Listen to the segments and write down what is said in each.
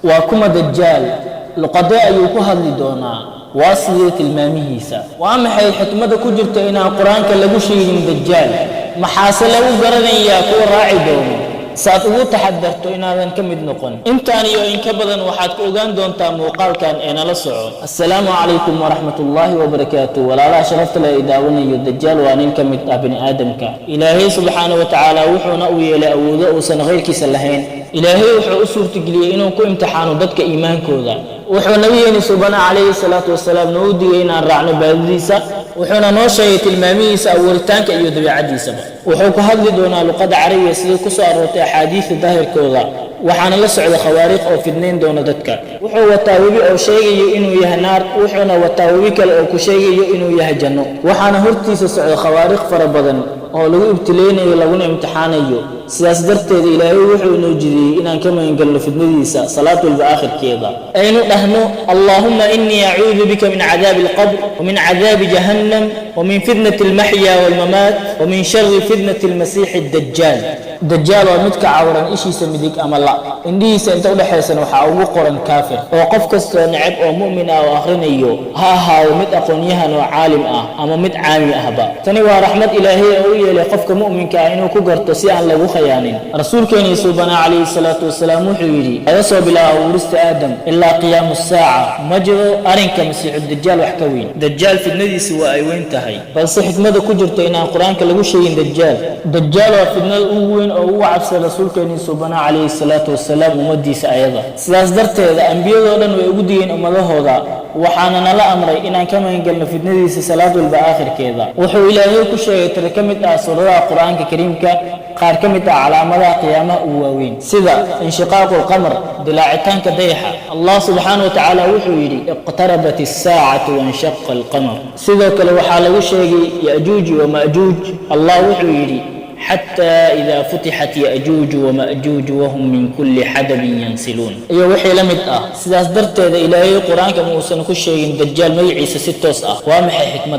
وكما دجال لقضاء يكوهد لدونا واصلية الماميسا وامحي حكمة كجرت إنا القرآن كاللغو شيء دجال محاسلة وقرنيا يكون راعي دونا سأتوه تحدثت إن هذا كمد نقن إنتاني وإن كبدا وحد كوغان دون تاموقال كان إنا لسعو السلام عليكم ورحمة الله وبركاته ولا لا شرفت لإداوني الدجال وأنين كمد ابن آدم كا إلهي سبحانه وتعالى وحونا ويلا أوذا وسنغير كيس اللهين إلهي وحو أسور تقلي إنو كو امتحانو ددك إيمان كوذا وحو نبيني سبحانه عليه الصلاة والسلام نودي إنا الرعن باديسا وحونا نوشي تلماميسا أولتانك أيو دبي عديسا وحو كهدل دونا لقد عربي سيدي كسو أروتي حديث ظاهر كوذا وحنا لسعد خوارق أو فدنين دون ددك وحو وتاوبي أو شيء إنو يهنار وحونا وتاوبي كال أو كشيء إنو يهجنو وحنا هرتي سعد خوارق فربضن أو لو ابتليني لغون امتحانيو سياس درتي إلهي وحو نوجدي إنا كما ينقل في النديسة صلاة البآخر كيضا أين نحن اللهم إني أعوذ بك من عذاب القبر ومن عذاب جهنم ومن فتنة المحيا والممات ومن شر فتنة المسيح الدجال دجال ومدك عورا إشي سمدك أما لا إندي سأنتو حسن وحاوه قرن كافر وقف كستو نعب ومؤمن أو آخرينيو ها ومد أقنيها وعالم أما مد عامي أهبا تنوى رحمة إلهي أوية لقفك مؤمن كائنو كقرت سيئا لغو خيانين رسول كان سبحانه عليه الصلاة والسلام وحيري أيصب بلا ورست آدم إلا قيام الساعة مجر أرنك مسيح الدجال وحكوين دجال في الندي سوى أيوين تهي بل صحة ماذا كجرت إن القرآن كلغو شيء دجال وفي النال أوين أو عفص رسول كان سبحانه عليه الصلاة والسلام ومديس أيضا سلاس درت هذا أنبياء ذولن ويقودين أمده هذا وحانا نلا أمري إنا كما ينقلنا في الندي صلاة البآخر كذا وحو إلهي كشيء تركمت أسرار القرآن الكريم قار كمت على مدى قيامة أواوين سذا انشقاق القمر دلاعتان كديحة الله سبحانه وتعالى وحيري اقتربت الساعة وانشق القمر سذا كلو حالو شيء يأجوج ومأجوج الله وحيري حتى إذا فتحت يأجوج ومأجوج وهم من كل حدب ينسلون أي وحي لمد سلاس درت هذا إلهي القرآن كموسن كل شيء دجال ميعيس ستوس وامحي حكمة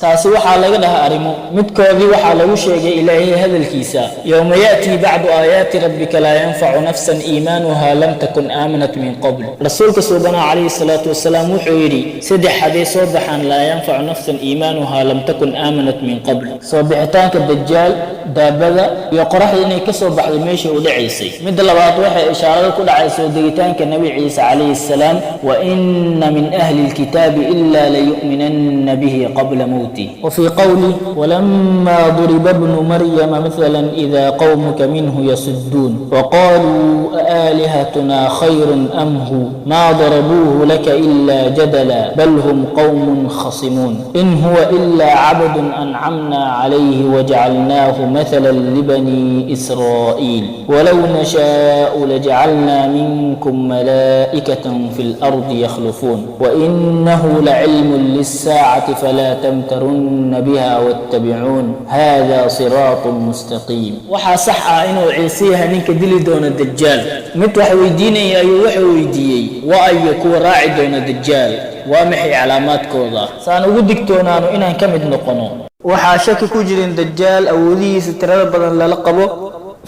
تاسي وحالة لها أرمو متكوذي وحالة شيء إلهي هذا الكيساء يوم يأتي بعض آيات ربك لا ينفع نفسا إيمانها لم تكن آمنت من قبل رسولك سبحانه عليه الصلاة والسلام وحيري سدح حديث صبحا لا ينفع نفسا إيمانها لم تكن آمنت من قبل صبحتان كالدجال دابدا يقرح إني كسر بعد ماشي ودعيسي مد لبعض وحي إشارة كل عيسى وديتان كالنبي عيسى عليه السلام وإن من أهل الكتاب إلا ليؤمنن به قبل موته وفي قوله ولما ضرب ابن مريم مثلا إذا قومك منه يصدون وقالوا آلهتنا خير أم هو ما ضربوه لك إلا جدلا بل هم قوم خصمون إن هو إلا عبد أنعمنا عليه وجعلناه مثلا لبني إسرائيل ولو نشاء لجعلنا منكم ملائكة في الأرض يخلفون وإنه لعلم للساعة فلا تمترن بها واتبعون هذا صراط مستقيم وحا صحا إنه عيسيها نينك دلي دون الدجال متوح ويديني أي وحي ويديي وأي يكون راعي دون الدجال وامحي علامات كوضا سأنودك تونانو إنها كمد نقنو waxaa shaki ku jirin dajaal awoodihiisa tirada badan lala qabo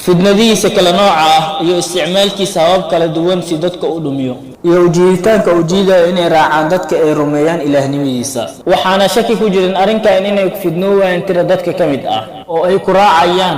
fidnadiisa kala nooca ah iyo isticmaalkiisa habab kala duwan si dadka u dhumiyo iyo ujeeditaanka ujeedada inay raacaan dadka ay rumeeyaan ilaahnimadiisa waxaana shaki ku jirin arrinkan inay fidnoowaan tira dadka kamid ah oo ay ku raacayaan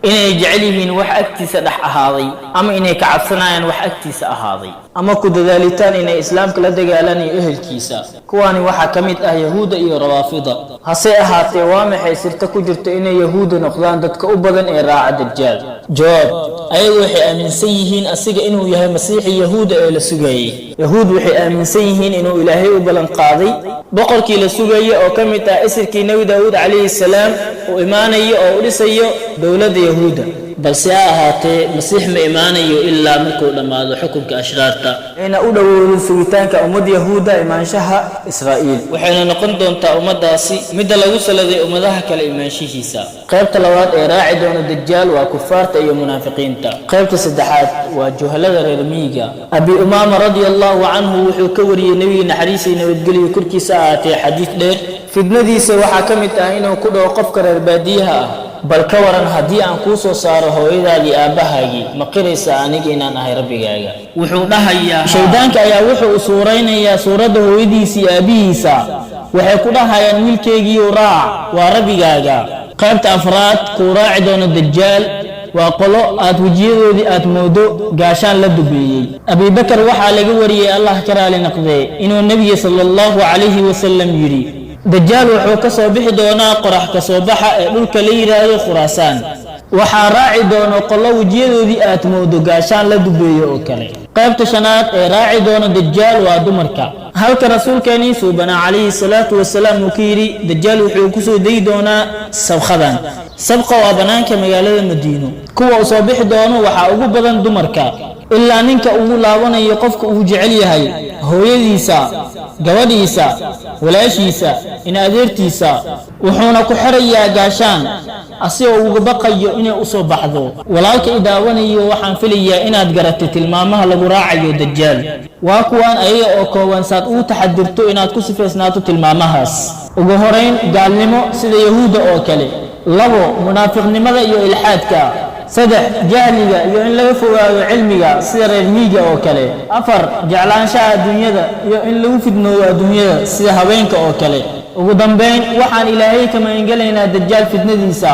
inay jecel yihiin wax agtiisa dhex ahaaday ama inay ka cabsanayaan wax agtiisa ahaaday ama ku dadaalitaan inay islaamka la dagaalanayaan ehelkiisa kuwaani waxa kamid ah yahuuda iyo rawaafida hase ahaatee waa maxay sirta ku jirta inay yahuuda noqdaan dadka u badan ee raaca dajaal jawaab ayagu waxay aaminsan yihiin asiga inuu yahay masiixi yahuuda ee la sugayay yahuud waxay aaminsan yihiin inuu ilaahay u balan qaaday boqorkii la sugayay oo kamid ah isirkii nabi daawud calayhi salaam oo imaanayo oo u dhisayo dawladda yahuuda balse ahaatee masiix ma imaanayo ilaa markuu dhamaado xukunka ashraarta ina u dhawoodin sugitaanka ummad yahuuda imaanshaha israa'iil waxayna noqon doontaa ummadaasi mid lagu saladay ummadaha kale imaanshihiisa qaybta labaad ee raaci doona dajaal waa kufaarta iyo munaafiqiinta qaybta saddexaad waa juhalada reer miyiga abi umaama radiyallahu anhu wuxuu ka wariyay nabiga naxariis iyo nabadgelyo korkiisa ahaatee xadiis dheer fidnadiisa waxaa kamid ah inuu ku dhaw qofka reer baadiyaha ah bal ka waran haddii aan kuu soo saaro hooyadaadii aabbahaagii ma qiraysa aniga inaan ahay rabbigaaga wuxuu dhahayaa shaydaanka ayaa wuxuu u suuraynayaa suuradda hooyadiisii aabbihiisa waxay ku dhahayaan wiilkaygiiu raac waa rabbigaaga qaybta afraad kuu raaci doono dajaal waa qolo aad wejiyadoodii aad moodo gaashaan la dubeeyey abibakar waxaa laga wariyey allah ka raali noqdee inuu nebiga sala allahu calayhi wasallam yidhi dajaal wuxuu ka soo bixi doonaa qorax ka soo baxa ee dhulka la yidhaahdo khuraasaan waxaa raaci doono qolo wejiyadoodii aad moodo gaashaan la dubeeyo oo kale qaybta shanaad ee raaci doono dajaal waa dumarka halka rasuulkeennii suubanaa calayhi salaatu wasalaam uu ka yidhi dajaal wuxuu ku soo degi doonaa sabkhadan sabqa waa bannaanka magaalada madiino kuwa u soo bixi doono waxaa ugu badan dumarka ilaa ninka ugu laabanayo qofka uu jecel yahay hooyadiisa gabadhiisa walaashiisa in adeertiisa wuxuuna ku xirayaa gaashaan asigoo uga baqayo inay u soo baxdo walaalka i daawanayo waxaan filayaa inaad garatay tilmaamaha lagu raacayo dajaal waa kuwaan ayaga oo kooban saad ugu taxadirto inaad ku sifaysnaato tilmaamahaas ugu horayn gaalnimo sida yahuudda oo kale 2 munaafiqnimada iyo ilxaadka 3 jahliga iyo in laga fogaado cilmiga sida reer miyiga oo kale 4 jeclaanshaha adduunyada iyo in lagu fidnoodo adduunyada sida haweenka oo kale ugu dambeyn waxaan ilaahay ka magangelaynaa dajaal fitnadiisa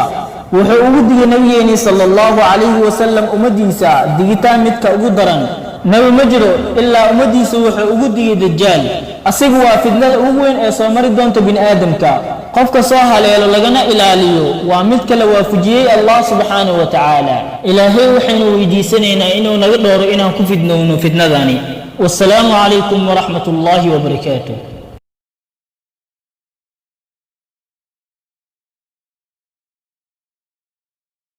wuxuu ugu digay nabigeennii sallallahu calayhi wasallam ummadiisa digitaan midka ugu daran nabi ma jiro ilaa ummadiisa wuxuu ugu digay dajaal asigu waa fitnada ugu weyn ee soo mari doonta bini aadamka qofka soo haleelo lagana ilaaliyo waa mid kala waafajiyey allah subxaanahu wa tacaala ilaahay waxaynu weydiisanaynaa inuu naga dhooro inaan ku fidnowno fitnadani wassalaamu calaykum waraxmatullaahi wabarakaatuh